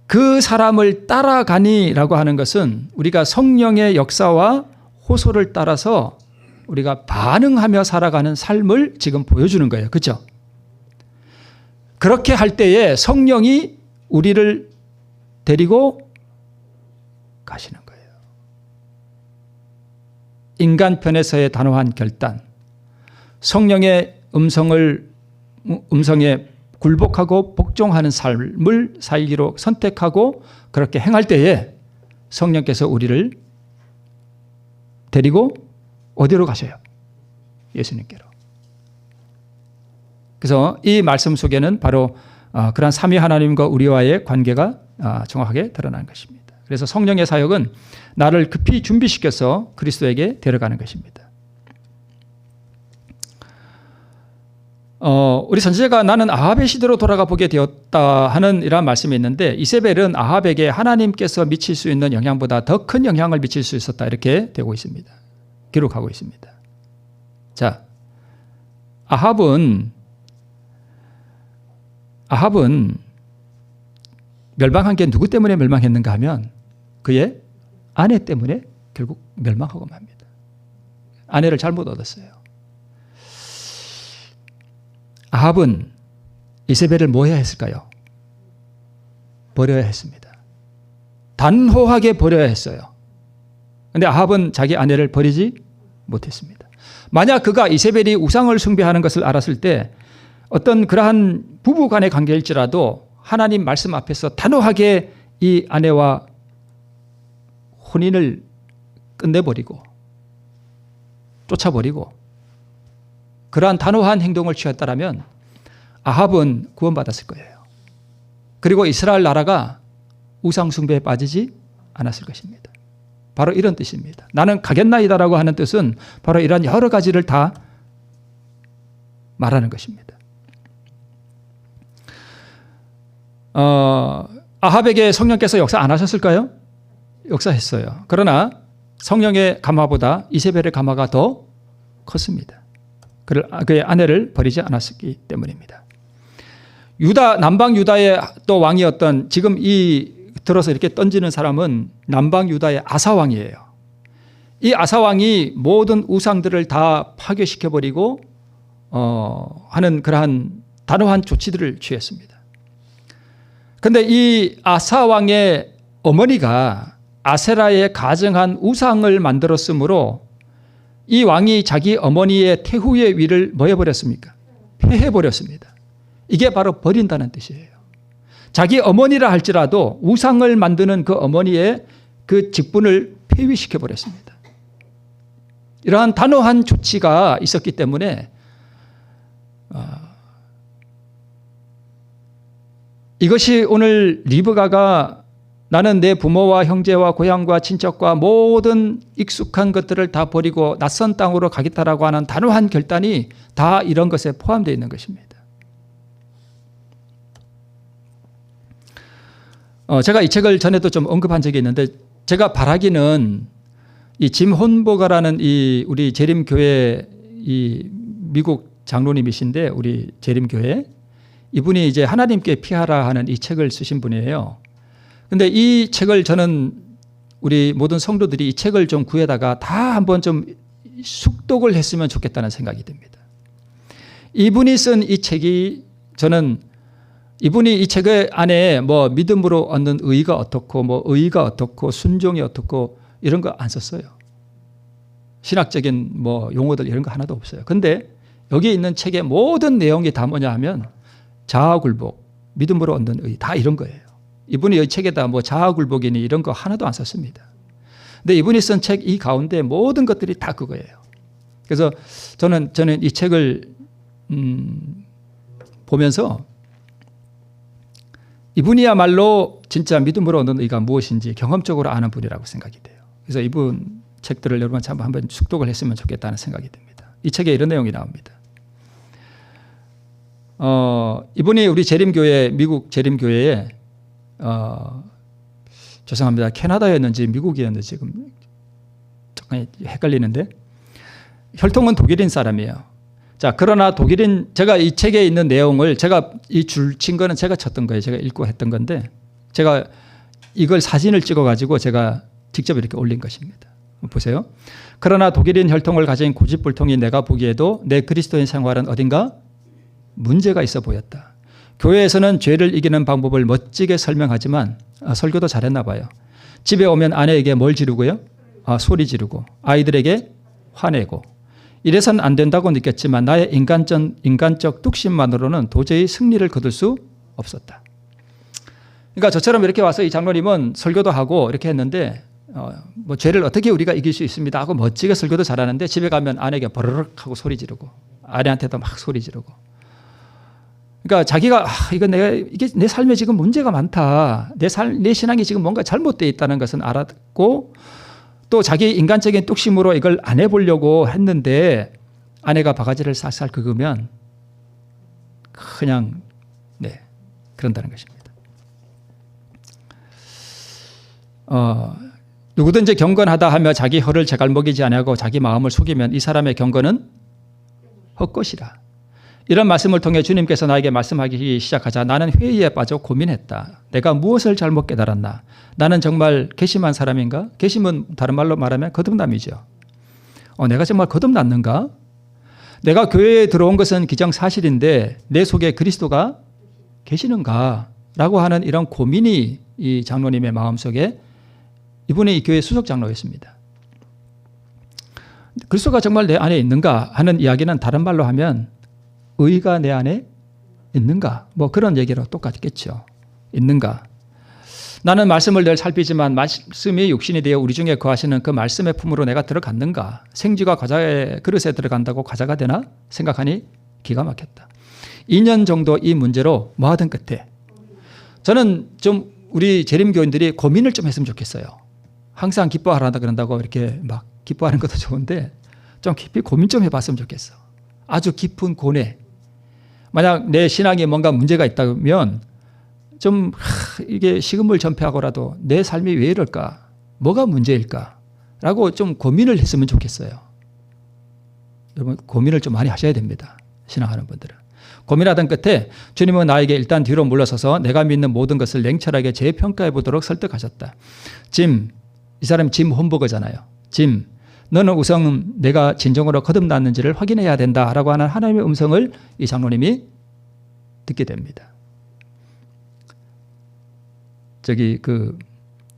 그 사람을 따라가니라고 하는 것은 우리가 성령의 역사와 호소를 따라서 우리가 반응하며 살아가는 삶을 지금 보여주는 거예요. 그렇죠? 그렇게 할 때에 성령이 우리를 데리고 가시는 거예요. 인간 편에서의 단호한 결단, 성령의 음성에 굴복하고 복종하는 삶을 살기로 선택하고 그렇게 행할 때에 성령께서 우리를 데리고 어디로 가셔요? 예수님께로. 그래서 이 말씀 속에는 바로 그러한 삼위 하나님과 우리와의 관계가 정확하게 드러나는 것입니다. 그래서 성령의 사역은 나를 급히 준비시켜서 그리스도에게 데려가는 것입니다. 우리 선지자가 나는 아합의 시대로 돌아가 보게 되었다 하는 이러한 말씀이 있는데 이세벨은 아합에게 하나님께서 미칠 수 있는 영향보다 더 큰 영향을 미칠 수 있었다 이렇게 되고 있습니다. 기록하고 있습니다. 자, 아합은 멸망한 게 누구 때문에 멸망했는가 하면 그의 아내 때문에 결국 멸망하고 맙니다. 아내를 잘못 얻었어요. 아합은 이세벨을 뭐 해야 했을까요? 버려야 했습니다. 단호하게 버려야 했어요. 그런데 아합은 자기 아내를 버리지 못했습니다. 만약 그가 이세벨이 우상을 숭배하는 것을 알았을 때 어떤 그러한 부부 간의 관계일지라도 하나님 말씀 앞에서 단호하게 이 아내와 혼인을 끝내버리고 쫓아버리고 그러한 단호한 행동을 취했다면 아합은 구원받았을 거예요. 그리고 이스라엘 나라가 우상 숭배에 빠지지 않았을 것입니다. 바로 이런 뜻입니다. 나는 가겠나이다라고 하는 뜻은 바로 이러한 여러 가지를 다 말하는 것입니다. 아합에게 성령께서 역사 안 하셨을까요? 역사했어요. 그러나 성령의 감화보다 이세벨의 감화가 더 컸습니다. 그의 아내를 버리지 않았기 때문입니다. 남방 유다의 또 왕이었던 지금 들어서 이렇게 던지는 사람은 남방 유다의 아사 왕이에요. 이 아사 왕이 모든 우상들을 다 파괴시켜버리고 하는 그러한 단호한 조치들을 취했습니다. 그런데 이 아사 왕의 어머니가 아세라에 가증한 우상을 만들었으므로 이 왕이 자기 어머니의 태후의 위를 뭐 해버렸습니까? 폐해버렸습니다. 이게 바로 버린다는 뜻이에요. 자기 어머니라 할지라도 우상을 만드는 그 어머니의 그 직분을 폐위시켜버렸습니다. 이러한 단호한 조치가 있었기 때문에 이것이 오늘 리브가가 나는 내 부모와 형제와 고향과 친척과 모든 익숙한 것들을 다 버리고 낯선 땅으로 가겠다라고 하는 단호한 결단이 다 이런 것에 포함되어 있는 것입니다. 제가 이 책을 전에도 좀 언급한 적이 있는데 제가 바라기는 이 짐 혼보가라는 이 우리 재림교회 이 미국 장로님이신데 우리 재림교회 이분이 이제 하나님께 피하라 하는 이 책을 쓰신 분이에요. 근데 이 책을 저는 우리 모든 성도들이 이 책을 좀 구해다가 다 한번 좀 숙독을 했으면 좋겠다는 생각이 듭니다. 이분이 쓴 이 책이 저는 이분이 이 책 안에 뭐 믿음으로 얻는 의가 어떻고 뭐 의가 어떻고 순종이 어떻고 이런 거 안 썼어요. 신학적인 뭐 용어들 이런 거 하나도 없어요. 근데 여기 있는 책의 모든 내용이 다 뭐냐 하면 자아굴복, 믿음으로 얻는 의 다 이런 거예요. 이분이 이 책에다 뭐 자아굴복이니 이런 거 하나도 안 썼습니다. 근데 이분이 쓴 책 이 가운데 모든 것들이 다 그거예요. 그래서 저는 이 책을 보면서 이분이야말로 진짜 믿음으로 얻는 의가 무엇인지 경험적으로 아는 분이라고 생각이 돼요. 그래서 이분 책들을 여러분 한번 숙독을 했으면 좋겠다는 생각이 듭니다. 이 책에 이런 내용이 나옵니다. 이분이 우리 재림교회 미국 재림교회에 죄송합니다. 캐나다였는지 미국이었는지 지금 조금 헷갈리는데 혈통은 독일인 사람이에요. 자, 그러나 제가 이 책에 있는 내용을 제가 이 줄 친 거는 제가 쳤던 거예요. 제가 읽고 했던 건데 제가 이걸 사진을 찍어가지고 제가 직접 이렇게 올린 것입니다. 보세요. 그러나 독일인 혈통을 가진 고집불통이 내가 보기에도 내 그리스도인 생활은 어딘가 문제가 있어 보였다. 교회에서는 죄를 이기는 방법을 멋지게 설명하지만 설교도 잘했나 봐요. 집에 오면 아내에게 뭘 지르고요? 소리 지르고 아이들에게 화내고 이래선 안 된다고 느꼈지만 나의 인간적 뚝심만으로는 도저히 승리를 거둘 수 없었다. 그러니까 저처럼 이렇게 와서 이 장로님은 설교도 하고 이렇게 했는데 뭐 죄를 어떻게 우리가 이길 수 있습니다 하고 멋지게 설교도 잘하는데 집에 가면 아내에게 버르륵 하고 소리 지르고 아내한테도 막 소리 지르고 그러니까 자기가 이게 내 삶에 지금 문제가 많다. 내 신앙이 지금 뭔가 잘못되어 있다는 것은 알았고 또 자기 인간적인 뚝심으로 이걸 안 해보려고 했는데 아내가 바가지를 싹싹 긁으면 그냥 그런다는 것입니다. 누구든지 경건하다 하며 자기 혀를 제갈 먹이지 아니하고 자기 마음을 속이면 이 사람의 경건은 헛것이라. 이런 말씀을 통해 주님께서 나에게 말씀하기 시작하자 나는 회의에 빠져 고민했다. 내가 무엇을 잘못 깨달았나? 나는 정말 괘씸한 사람인가? 괘씸은 다른 말로 말하면 거듭남이죠. 내가 정말 거듭났는가? 내가 교회에 들어온 것은 기정사실인데 내 속에 그리스도가 계시는가? 라고 하는 이런 고민이 이 장로님의 마음속에 이분이 이 교회 수석 장로였습니다. 그리스도가 정말 내 안에 있는가 하는 이야기는 다른 말로 하면 의가 내 안에 있는가? 뭐 그런 얘기로 똑같겠죠. 있는가? 나는 말씀을 늘 살피지만 말씀이 육신이 되어 우리 중에 거하시는 그 말씀의 품으로 내가 들어갔는가? 생쥐가 과자의 그릇에 들어간다고 과자가 되나? 생각하니 기가 막혔다. 2년 정도 이 문제로 뭐 하던 끝에 저는 좀 우리 재림교인들이 고민을 좀 했으면 좋겠어요. 항상 기뻐하라 그런다고 이렇게 막 기뻐하는 것도 좋은데 좀 깊이 고민 좀 해봤으면 좋겠어. 아주 깊은 고뇌. 만약 내 신앙에 뭔가 문제가 있다면 좀 이게 식은물 전폐하고라도 내 삶이 왜 이럴까? 뭐가 문제일까? 라고 좀 고민을 했으면 좋겠어요. 여러분 고민을 좀 많이 하셔야 됩니다. 신앙하는 분들은. 고민하던 끝에 주님은 나에게 일단 뒤로 물러서서 내가 믿는 모든 것을 냉철하게 재평가해 보도록 설득하셨다. 이 사람이 짐 홈버거잖아요. 너는 우선 내가 진정으로 거듭났는지를 확인해야 된다라고 하는 하나님의 음성을 이 장로님이 듣게 됩니다.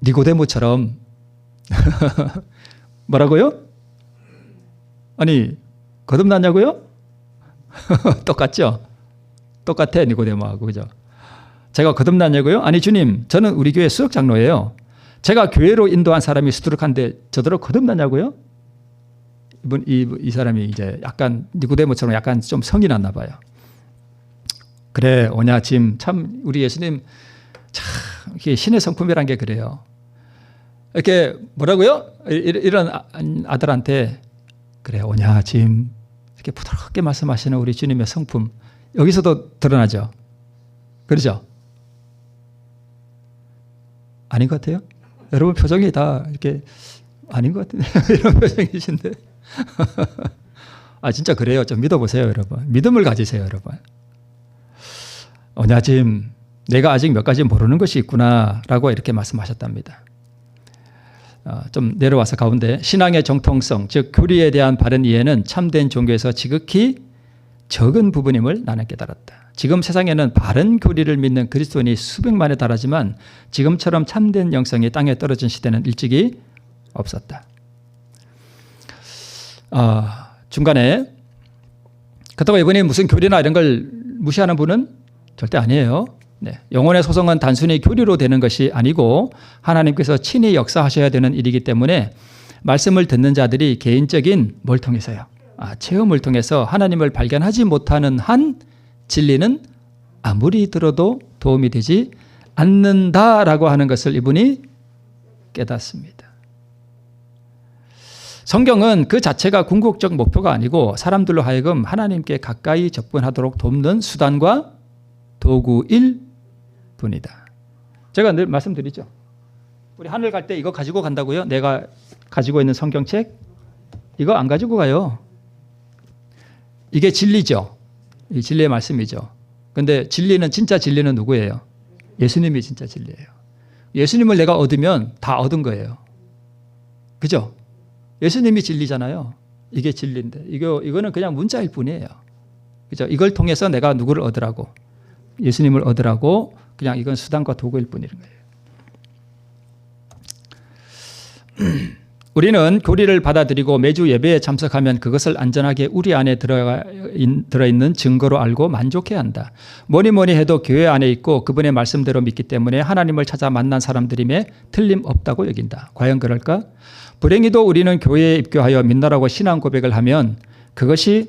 니고데모처럼 뭐라고요? 아니 거듭났냐고요? 똑같죠? 똑같아 니고데모하고 그죠? 제가 거듭났냐고요? 아니 주님 저는 우리 교회 수석 장로예요. 제가 교회로 인도한 사람이 수두룩한데 저더러 거듭났냐고요? 이 사람이 이제 약간 니고데모처럼 약간 좀 성이 났나 봐요. 그래 오냐 짐 참 우리 예수님 참 신의 성품이란 게 그래요. 이렇게 뭐라고요? 이런 아들한테 그래 오냐 짐 이렇게 부드럽게 말씀하시는 우리 주님의 성품 여기서도 드러나죠. 그렇죠? 아닌 것 같아요? 여러분 표정이 다 이렇게 아닌 것 같은데 이런 표정이신데 진짜 그래요. 좀 믿어보세요 여러분. 믿음을 가지세요 여러분. 오냐짐 내가 아직 몇 가지 모르는 것이 있구나 라고 이렇게 말씀하셨답니다. 좀 내려와서 가운데 신앙의 정통성 즉 교리에 대한 바른 이해는 참된 종교에서 지극히 적은 부분임을 나는 깨달았다. 지금 세상에는 바른 교리를 믿는 그리스도인이 수백만에 달하지만 지금처럼 참된 영성이 땅에 떨어진 시대는 일찍이 없었다. 중간에 그렇다고 이번에 무슨 교리나 이런 걸 무시하는 분은 절대 아니에요. 영혼의 소성은 단순히 교리로 되는 것이 아니고 하나님께서 친히 역사하셔야 되는 일이기 때문에 말씀을 듣는 자들이 개인적인 뭘 통해서요? 체험을 통해서 하나님을 발견하지 못하는 한 진리는 아무리 들어도 도움이 되지 않는다라고 하는 것을 이분이 깨닫습니다. 성경은 그 자체가 궁극적 목표가 아니고 사람들로 하여금 하나님께 가까이 접근하도록 돕는 수단과 도구일 뿐이다. 제가 늘 말씀드리죠. 우리 하늘 갈 때 이거 가지고 간다고요? 내가 가지고 있는 성경책? 이거 안 가지고 가요. 이게 진리죠. 이 진리의 말씀이죠. 그런데 진짜 진리는 누구예요? 예수님이 진짜 진리예요. 예수님을 내가 얻으면 다 얻은 거예요. 그죠? 예수님이 진리잖아요. 이게 진리인데 이거는 그냥 문자일 뿐이에요. 그죠? 이걸 통해서 내가 누구를 얻으라고 예수님을 얻으라고 그냥 이건 수단과 도구일 뿐인 거예요. 우리는 교리를 받아들이고 매주 예배에 참석하면 그것을 안전하게 우리 안에 들어있는 증거로 알고 만족해야 한다. 뭐니 해도 교회 안에 있고 그분의 말씀대로 믿기 때문에 하나님을 찾아 만난 사람들임에 틀림없다고 여긴다. 과연 그럴까? 불행히도 우리는 교회에 입교하여 믿노라고 신앙 고백을 하면 그것이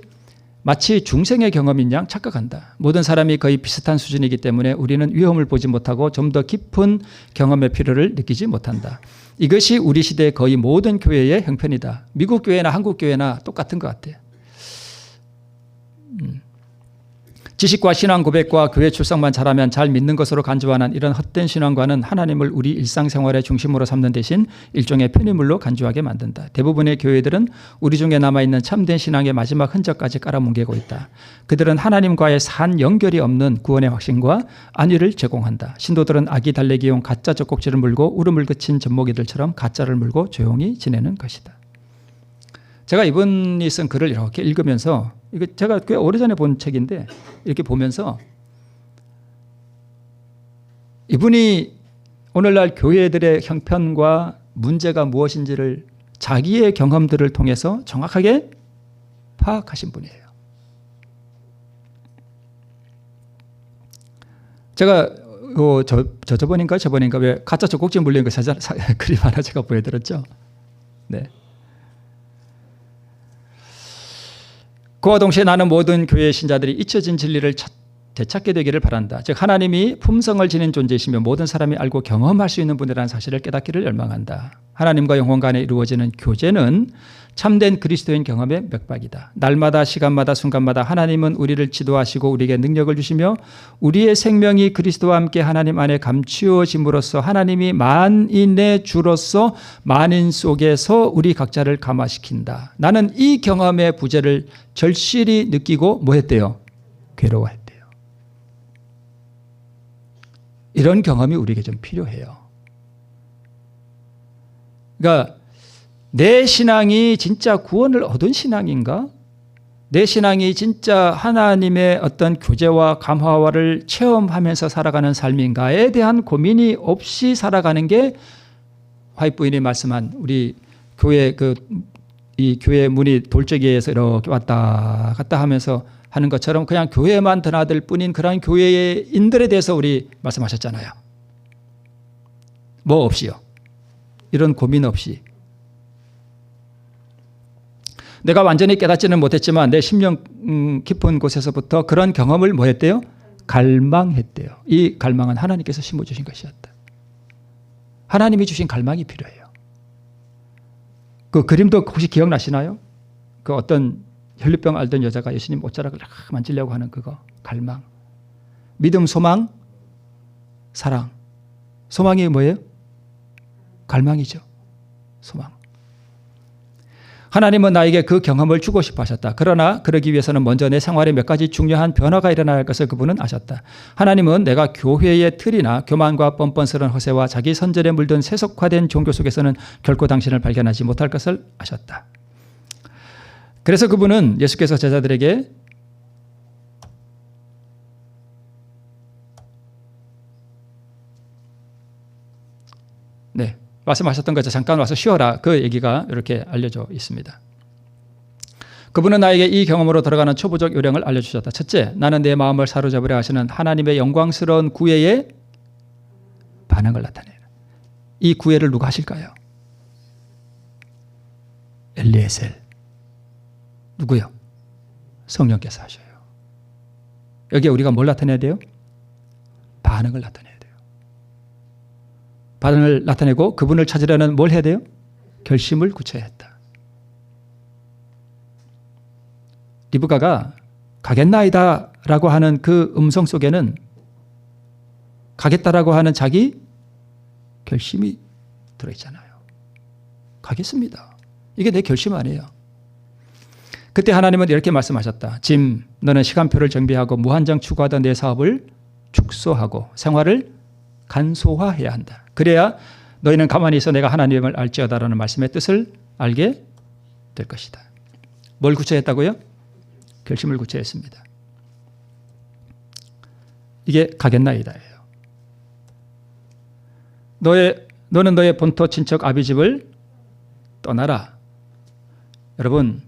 마치 중생의 경험인 양 착각한다. 모든 사람이 거의 비슷한 수준이기 때문에 우리는 위험을 보지 못하고 좀 더 깊은 경험의 필요를 느끼지 못한다. 이것이 우리 시대의 거의 모든 교회의 형편이다. 미국 교회나 한국 교회나 똑같은 것 같아요. 지식과 신앙 고백과 교회 출석만 잘하면 잘 믿는 것으로 간주하는 이런 헛된 신앙과는 하나님을 우리 일상생활의 중심으로 삼는 대신 일종의 편의물로 간주하게 만든다. 대부분의 교회들은 우리 중에 남아있는 참된 신앙의 마지막 흔적까지 깔아뭉개고 있다. 그들은 하나님과의 산 연결이 없는 구원의 확신과 안위를 제공한다. 신도들은 아기 달래기용 가짜 젖꼭지를 물고 울음을 그친 젖먹이들처럼 가짜를 물고 조용히 지내는 것이다. 제가 이분이 쓴 글을 이렇게 읽으면서, 이거 제가 꽤 오래전에 본 책인데 이렇게 보면서 이분이 오늘날 교회들의 형편과 문제가 무엇인지를 자기의 경험들을 통해서 정확하게 파악하신 분이에요. 제가 저번인가 왜 가짜 젖꼭지 물린 거 그림 하나 제가 보여드렸죠. 네. 그와 동시에 나는 모든 교회의 신자들이 잊혀진 진리를 되찾게 되기를 바란다. 즉 하나님이 품성을 지닌 존재이시며 모든 사람이 알고 경험할 수 있는 분이라는 사실을 깨닫기를 열망한다. 하나님과 영혼 간에 이루어지는 교제는 참된 그리스도인 경험의 맥박이다. 날마다 시간마다 순간마다 하나님은 우리를 지도하시고 우리에게 능력을 주시며 우리의 생명이 그리스도와 함께 하나님 안에 감추어짐으로써 하나님이 만인의 주로서 만인 속에서 우리 각자를 감화시킨다. 나는 이 경험의 부재를 절실히 느끼고 뭐 했대요? 괴로워했대요. 이런 경험이 우리에게 좀 필요해요. 그러니까 내 신앙이 진짜 구원을 얻은 신앙인가? 내 신앙이 진짜 하나님의 어떤 교제와 감화를 체험하면서 살아가는 삶인가에 대한 고민이 없이 살아가는 게 화이트 부인이 말씀한 우리 교회 이 교회 문이 돌적이에서 이렇게 왔다 갔다 하면서 하는 것처럼 그냥 교회만 드나들 뿐인 그런 교회인들에 대해서 우리 말씀하셨잖아요. 뭐 없이요. 이런 고민 없이. 내가 완전히 깨닫지는 못했지만 내 심령 깊은 곳에서부터 그런 경험을 뭐 했대요? 갈망했대요. 이 갈망은 하나님께서 심어주신 것이었다. 하나님이 주신 갈망이 필요해요. 그 그림도 혹시 기억나시나요? 그 어떤 혈류병 앓던 여자가 예수님 옷자락을 만지려고 하는 그거 갈망. 믿음, 소망, 사랑. 소망이 뭐예요? 갈망이죠. 소망. 하나님은 나에게 그 경험을 주고 싶어 하셨다. 그러나 그러기 위해서는 먼저 내 생활에 몇 가지 중요한 변화가 일어나야 할 것을 그분은 아셨다. 하나님은 내가 교회의 틀이나 교만과 뻔뻔스러운 허세와 자기 선전에 물든 세속화된 종교 속에서는 결코 당신을 발견하지 못할 것을 아셨다. 그래서 그분은 예수께서 제자들에게 말씀하셨던 거죠. 잠깐 와서 쉬어라. 그 얘기가 이렇게 알려져 있습니다. 그분은 나에게 이 경험으로 들어가는 초보적 요령을 알려주셨다. 첫째, 나는 내 마음을 사로잡으려 하시는 하나님의 영광스러운 구애에 반응을 나타내라. 이 구애를 누가 하실까요? 엘리에셀. 누구요? 성령께서 하셔요. 여기에 우리가 뭘 나타내야 돼요? 반응을 나타내야 돼요. 반응을 나타내고 그분을 찾으려는 뭘 해야 돼요? 결심을 굳혀야 했다. 리브가가 가겠나이다 라고 하는 그 음성 속에는 가겠다라고 하는 자기 결심이 들어있잖아요. 가겠습니다. 이게 내 결심 아니에요. 그때 하나님은 이렇게 말씀하셨다. 짐, 너는 시간표를 정비하고 무한정 추구하던 내 사업을 축소하고 생활을 간소화해야 한다. 그래야 너희는 가만히 있어 내가 하나님을 알지어다라는 말씀의 뜻을 알게 될 것이다. 뭘 구체했다고요? 결심을 구체했습니다. 이게 가겠나이다예요. 너는 너의 본토 친척 아비 집을 떠나라. 여러분,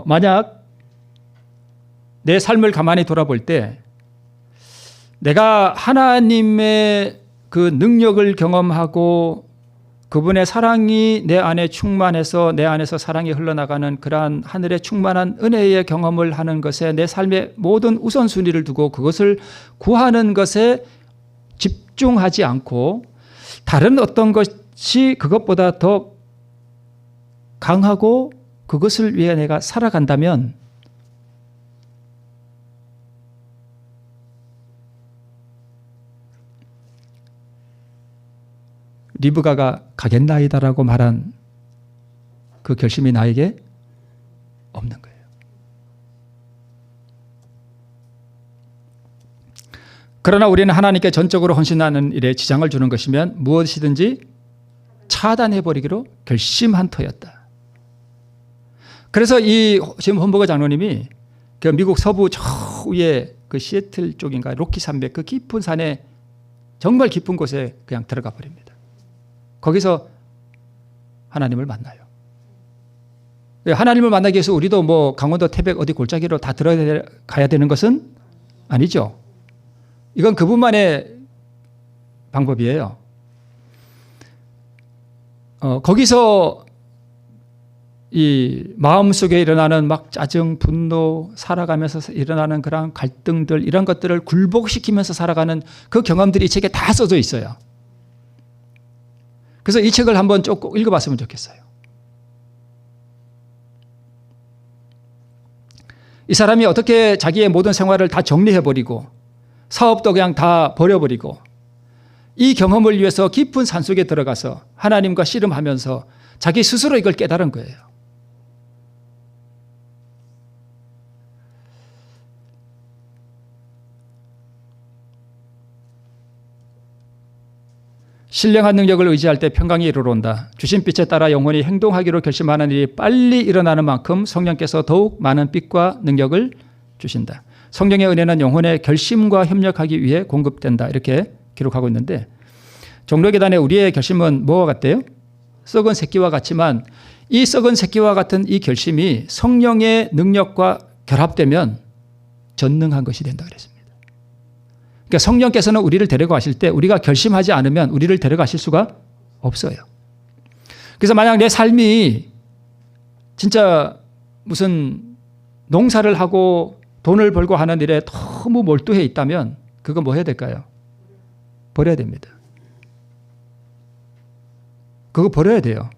만약 내 삶을 가만히 돌아볼 때 내가 하나님의 그 능력을 경험하고 그분의 사랑이 내 안에 충만해서 내 안에서 사랑이 흘러나가는 그러한 하늘의 충만한 은혜의 경험을 하는 것에 내 삶의 모든 우선순위를 두고 그것을 구하는 것에 집중하지 않고 다른 어떤 것이 그것보다 더 강하고 그것을 위해 내가 살아간다면 리브가가 가겠나이다라고 말한 그 결심이 나에게 없는 거예요. 그러나 우리는 하나님께 전적으로 헌신하는 일에 지장을 주는 것이면 무엇이든지 차단해버리기로 결심한 터였다. 그래서 이 지금 험버거 장로님이 그 미국 서부 저 위에 그 시애틀 쪽인가 로키 산맥 그 깊은 산에 정말 깊은 곳에 그냥 들어가 버립니다. 거기서 하나님을 만나요. 하나님을 만나기 위해서 우리도 뭐 강원도 태백 어디 골짜기로 다 들어가야 되는 것은 아니죠. 이건 그분만의 방법이에요. 거기서 이 마음속에 일어나는 막 짜증, 분노, 살아가면서 일어나는 그런 갈등들 이런 것들을 굴복시키면서 살아가는 그 경험들이 이 책에 다 써져 있어요. 그래서 이 책을 한번 쭉 읽어봤으면 좋겠어요. 이 사람이 어떻게 자기의 모든 생활을 다 정리해버리고 사업도 그냥 다 버려버리고 이 경험을 위해서 깊은 산속에 들어가서 하나님과 씨름하면서 자기 스스로 이걸 깨달은 거예요. 신령한 능력을 의지할 때 평강이 이르러온다. 주신 빛에 따라 영혼이 행동하기로 결심하는 일이 빨리 일어나는 만큼 성령께서 더욱 많은 빛과 능력을 주신다. 성령의 은혜는 영혼의 결심과 협력하기 위해 공급된다. 이렇게 기록하고 있는데 종려계단에 우리의 결심은 뭐와 같대요? 썩은 새끼와 같지만 이 썩은 새끼와 같은 이 결심이 성령의 능력과 결합되면 전능한 것이 된다 그랬습니다. 그러니까 성령께서는 우리를 데려가실 때 우리가 결심하지 않으면 우리를 데려가실 수가 없어요. 그래서 만약 내 삶이 진짜 무슨 농사를 하고 돈을 벌고 하는 일에 너무 몰두해 있다면 그거 뭐 해야 될까요? 버려야 됩니다. 그거 버려야 돼요.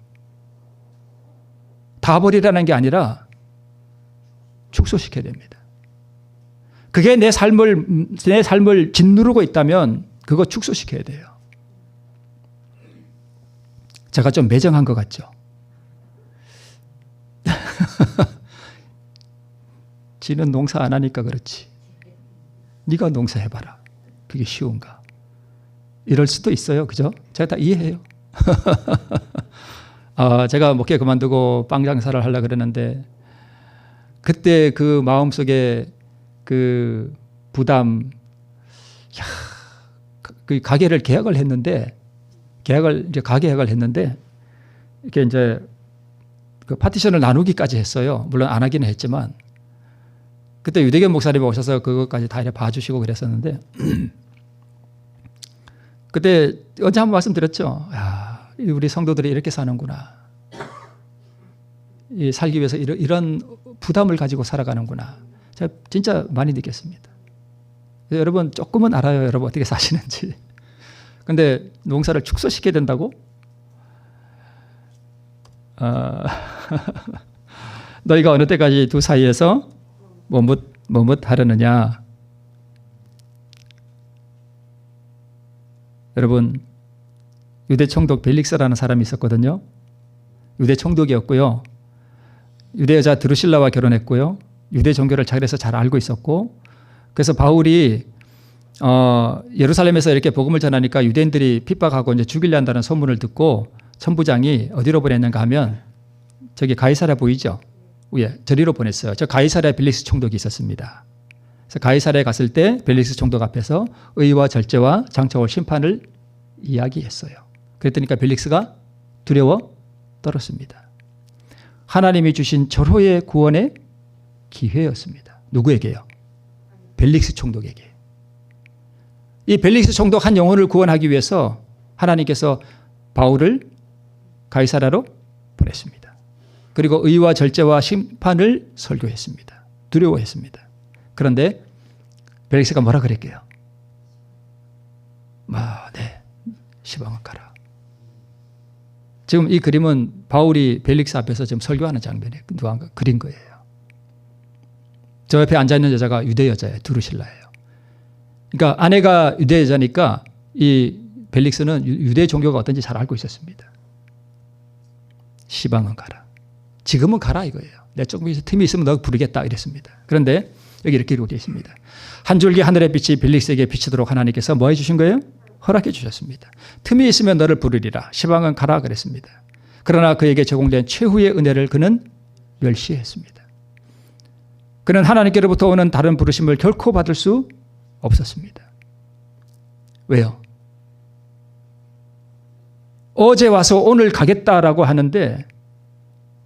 다 버리라는 게 아니라 축소시켜야 됩니다. 그게 내 삶을 짓누르고 있다면 그거 축소시켜야 돼요. 제가 좀 매정한 것 같죠? 지는 농사 안 하니까 그렇지. 네가 농사해봐라. 그게 쉬운가? 이럴 수도 있어요. 그죠? 제가 다 이해해요. 제가 목회 그만두고 빵 장사를 하려고 그랬는데 그때 그 마음속에 그 부담, 그 가게를 계약을 했는데, 가게 계약을 했는데, 이렇게 이제 그 파티션을 나누기까지 했어요. 물론 안 하기는 했지만, 그때 유대겸 목사님이 오셔서 그것까지 다 봐주시고 그랬었는데, 그때 언제 한번 말씀드렸죠. 야, 우리 성도들이 이렇게 사는구나. 살기 위해서 이런 부담을 가지고 살아가는구나. 제가 진짜 많이 느꼈습니다. 여러분 조금은 알아요. 여러분 어떻게 사시는지. 근데 농사를 축소시켜야 된다고? 너희가 어느 때까지 두 사이에서 뭐뭇 하려느냐. 여러분 유대 총독 벨릭스라는 사람이 있었거든요. 유대 총독이었고요. 유대 여자 드루실라와 결혼했고요. 유대 종교를 잘해서 잘 알고 있었고 그래서 바울이 예루살렘에서 이렇게 복음을 전하니까 유대인들이 핍박하고 이제 죽이려 한다는 소문을 듣고 천부장이 어디로 보냈는가 하면 저기 가이사랴 보이죠? 위에 저리로 보냈어요. 저 가이사랴 벨릭스 총독이 있었습니다. 그래서 가이사랴에 갔을 때 벨릭스 총독 앞에서 의와 절제와 장차올 심판을 이야기했어요. 그랬더니 벨릭스가 두려워 떨었습니다. 하나님이 주신 절호의 구원의 기회였습니다. 누구에게요? 벨릭스 총독에게. 이 벨릭스 총독 한 영혼을 구원하기 위해서 하나님께서 바울을 가이사라로 보냈습니다. 그리고 의와 절제와 심판을 설교했습니다. 두려워했습니다. 그런데 벨릭스가 뭐라 그랬게요? 네, 시방은 가라. 지금 이 그림은 바울이 벨릭스 앞에서 지금 설교하는 장면에 누가 그린 거예요. 저 옆에 앉아있는 여자가 유대 여자예요. 두루실라예요. 그러니까 아내가 유대 여자니까 이 벨릭스는 유대 종교가 어떤지 잘 알고 있었습니다. 시방은 가라. 지금은 가라 이거예요. 내 쪽에서 틈이 있으면 너 부르겠다 이랬습니다. 그런데 여기 이렇게 이루어져 있습니다. 한 줄기 하늘의 빛이 벨릭스에게 비치도록 하나님께서 뭐 해주신 거예요? 허락해 주셨습니다. 틈이 있으면 너를 부르리라. 시방은 가라 그랬습니다. 그러나 그에게 제공된 최후의 은혜를 그는 멸시했습니다. 그는 하나님께로부터 오는 다른 부르심을 결코 받을 수 없었습니다. 왜요? 어제 와서 오늘 가겠다라고 하는데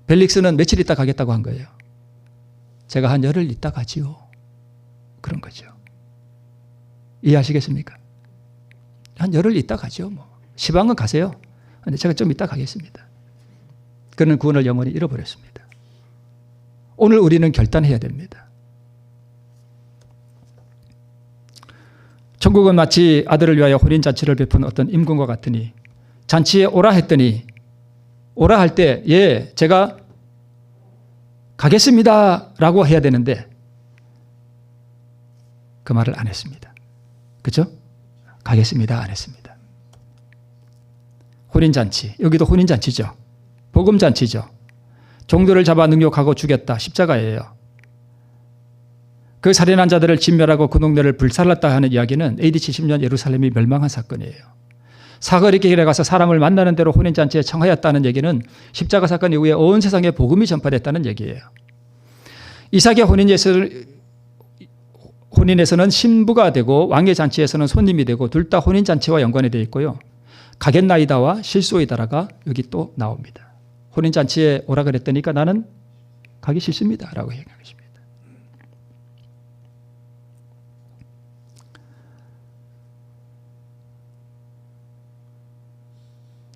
벨릭스는 며칠 있다 가겠다고 한 거예요. 제가 한 열흘 있다 가지요. 그런 거죠. 이해하시겠습니까? 한 열흘 있다 가죠. 시방은 가세요. 근데 제가 좀 있다 가겠습니다. 그는 구원을 영원히 잃어버렸습니다. 오늘 우리는 결단해야 됩니다. 천국은 마치 아들을 위하여 혼인잔치를 베푼 어떤 임금과 같으니 잔치에 오라 했더니 오라 할 때 예, 제가 가겠습니다 라고 해야 되는데 그 말을 안 했습니다. 그렇죠? 가겠습니다 안 했습니다. 혼인잔치, 여기도 혼인잔치죠. 복음잔치죠. 종들을 잡아 능욕하고 죽였다. 십자가예요. 그 살인한 자들을 진멸하고 그 동네를 불살랐다 하는 이야기는 AD 70년 예루살렘이 멸망한 사건이에요. 사거리 길에 가서 사람을 만나는 대로 혼인잔치에 청하였다는 얘기는 십자가 사건 이후에 온 세상에 복음이 전파됐다는 얘기예요. 이삭의 혼인에서는 신부가 되고 왕의 잔치에서는 손님이 되고 둘 다 혼인잔치와 연관이 되어 있고요. 가겠나이다와 실소이다라가 여기 또 나옵니다. 혼인잔치에 오라 그랬더니까 나는 가기 싫습니다 라고 얘기하십니다.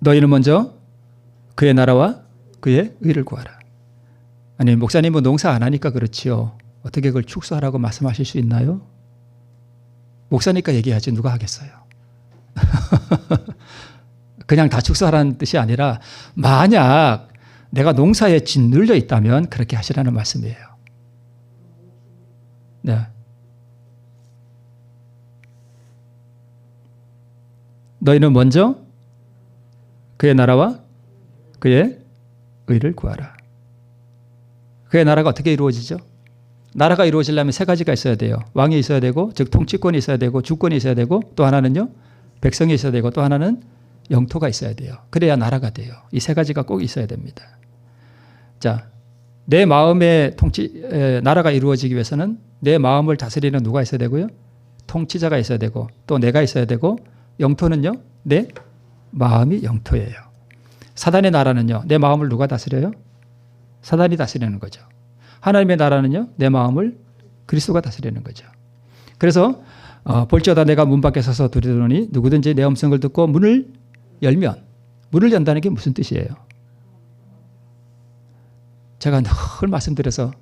너희는 먼저 그의 나라와 그의 의를 구하라. 아니 목사님은 농사 안 하니까 그렇지요. 어떻게 그걸 축소하라고 말씀하실 수 있나요? 목사니까 얘기하지 누가 하겠어요. 그냥 다 축소하라는 뜻이 아니라 만약 내가 농사에 짓눌려 있다면 그렇게 하시라는 말씀이에요. 네. 너희는 먼저 그의 나라와 그의 의를 구하라. 그의 나라가 어떻게 이루어지죠? 나라가 이루어지려면 세 가지가 있어야 돼요. 왕이 있어야 되고, 즉 통치권이 있어야 되고, 주권이 있어야 되고, 또 하나는요, 백성이 있어야 되고, 또 하나는 영토가 있어야 돼요. 그래야 나라가 돼요. 이 세 가지가 꼭 있어야 됩니다. 자, 내 마음의 나라가 이루어지기 위해서는 내 마음을 다스리는 누가 있어야 되고요? 통치자가 있어야 되고, 또 내가 있어야 되고, 영토는요, 내 마음이 영토예요. 사단의 나라는요, 내 마음을 누가 다스려요? 사단이 다스리는 거죠. 하나님의 나라는요, 내 마음을 그리스도가 다스리는 거죠. 그래서 볼지어다 내가 문 밖에 서서 두드리노니 누구든지 내 음성을 듣고 문을 열면, 문을 연다는 게 무슨 뜻이에요? 제가 늘 말씀드려서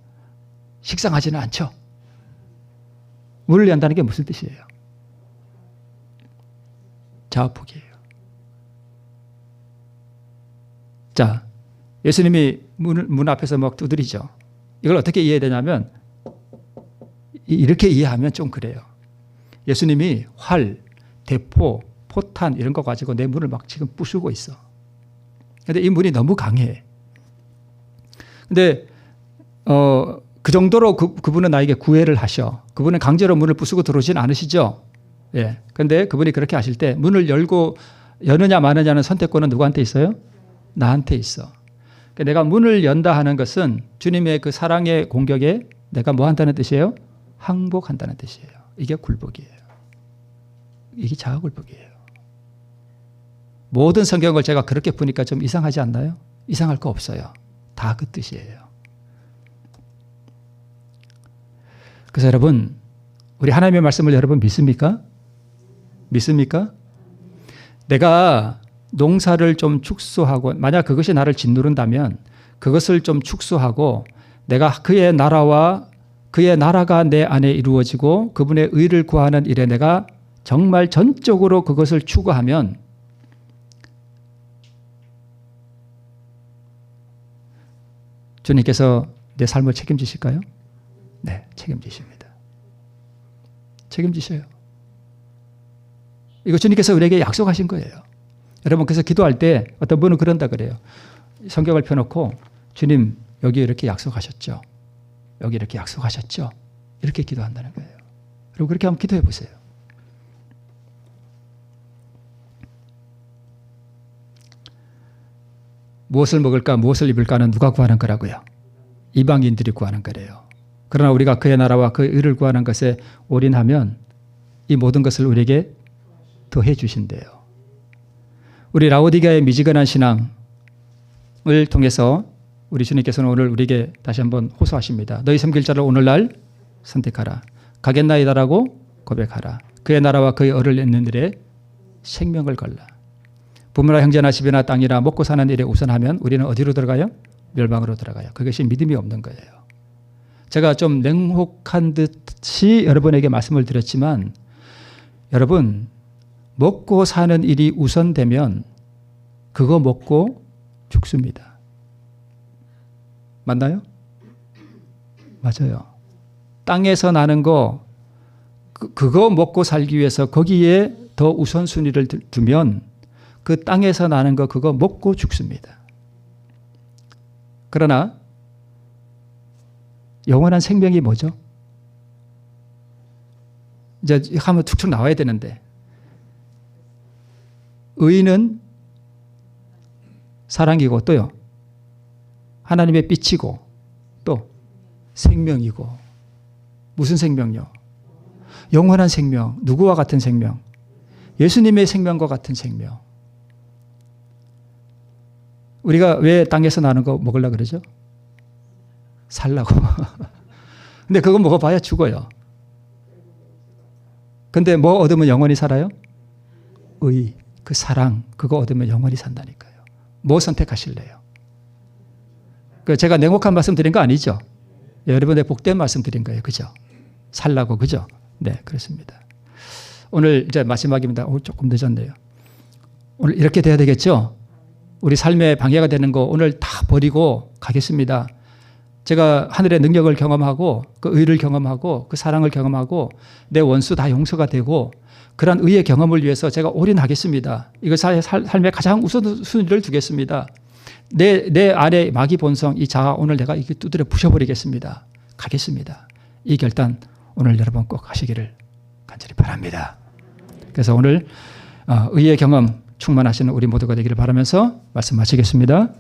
식상하지는 않죠. 문을 연다는 게 무슨 뜻이에요? 자아폭이에요. 자, 예수님이 문 앞에서 막 두드리죠. 이걸 어떻게 이해해야 되냐면 이렇게 이해하면 좀 그래요. 예수님이 활, 대포, 포탄 이런 거 가지고 내 문을 막 지금 부수고 있어. 근데 이 문이 너무 강해. 근데 그 정도로 그분은 나에게 구애를 하셔. 그분은 강제로 문을 부수고 들어오진 않으시죠. 예. 근데 그분이 그렇게 하실 때 문을 여느냐 마느냐는 선택권은 누구한테 있어요? 나한테 있어. 내가 문을 연다 하는 것은 주님의 그 사랑의 공격에 내가 뭐 한다는 뜻이에요? 항복한다는 뜻이에요. 이게 굴복이에요. 이게 자아굴복이에요. 모든 성경을 제가 그렇게 보니까 좀 이상하지 않나요? 이상할 거 없어요. 다 그 뜻이에요. 그래서 여러분, 우리 하나님의 말씀을 여러분 믿습니까? 믿습니까? 내가 농사를 좀 축소하고 만약 그것이 나를 짓누른다면 그것을 좀 축소하고 내가 그의 나라와 그의 나라가 내 안에 이루어지고 그분의 의를 구하는 일에 내가 정말 전적으로 그것을 추구하면 주님께서 내 삶을 책임지실까요? 네, 책임지십니다. 책임지셔요. 이거 주님께서 우리에게 약속하신 거예요. 여러분 그래서 기도할 때 어떤 분은 그런다 그래요. 성경을 펴놓고 주님 여기 이렇게 약속하셨죠. 여기 이렇게 약속하셨죠. 이렇게 기도한다는 거예요. 그리고 그렇게 한번 기도해 보세요. 무엇을 먹을까 무엇을 입을까는 누가 구하는 거라고요? 이방인들이 구하는 거래요. 그러나 우리가 그의 나라와 그의 의를 구하는 것에 올인하면 이 모든 것을 우리에게 더해 주신대요. 우리 라오디게아의 미지근한 신앙을 통해서 우리 주님께서는 오늘 우리에게 다시 한번 호소하십니다. 너희 섬길 자를 오늘날 선택하라. 가겠나이다라고 고백하라. 그의 나라와 그의 의를 잇는 일에 생명을 걸라. 부모나 형제나 집이나 땅이나 먹고 사는 일에 우선하면 우리는 어디로 들어가요? 멸망으로 들어가요. 그것이 믿음이 없는 거예요. 제가 좀 냉혹한 듯이 여러분에게 말씀을 드렸지만 여러분 먹고 사는 일이 우선되면 그거 먹고 죽습니다. 맞나요? 맞아요. 땅에서 나는 거 그거 먹고 살기 위해서 거기에 더 우선순위를 두면 그 땅에서 나는 거 그거 먹고 죽습니다. 그러나 영원한 생명이 뭐죠? 이제 하면 툭툭 나와야 되는데 의는 사랑이고 또요 하나님의 빛이고 또 생명이고 무슨 생명요? 영원한 생명. 누구와 같은 생명? 예수님의 생명과 같은 생명. 우리가 왜 땅에서 나는 거 먹으려고 그러죠? 살라고. 근데 그거 먹어봐야 죽어요. 근데 뭐 얻으면 영원히 살아요? 의, 그 사랑, 그거 얻으면 영원히 산다니까요. 뭐 선택하실래요? 제가 냉혹한 말씀 드린 거 아니죠? 여러분의 복된 말씀 드린 거예요. 그죠? 살라고, 그죠? 네, 그렇습니다. 오늘 이제 마지막입니다. 조금 늦었네요. 오늘 이렇게 돼야 되겠죠? 우리 삶의 방해가 되는 거 오늘 다 버리고 가겠습니다. 제가 하늘의 능력을 경험하고 그 의를 경험하고 그 사랑을 경험하고 내 원수 다 용서가 되고 그런 의의 경험을 위해서 제가 올인하겠습니다. 이거 삶의 가장 우선순위를 두겠습니다. 내 안에 마귀 본성 이 자아 오늘 내가 이게 두드려 부셔버리겠습니다. 가겠습니다. 이 결단 오늘 여러분 꼭 하시기를 간절히 바랍니다. 그래서 오늘 의의 경험 충만하시는 우리 모두가 되기를 바라면서 말씀 마치겠습니다.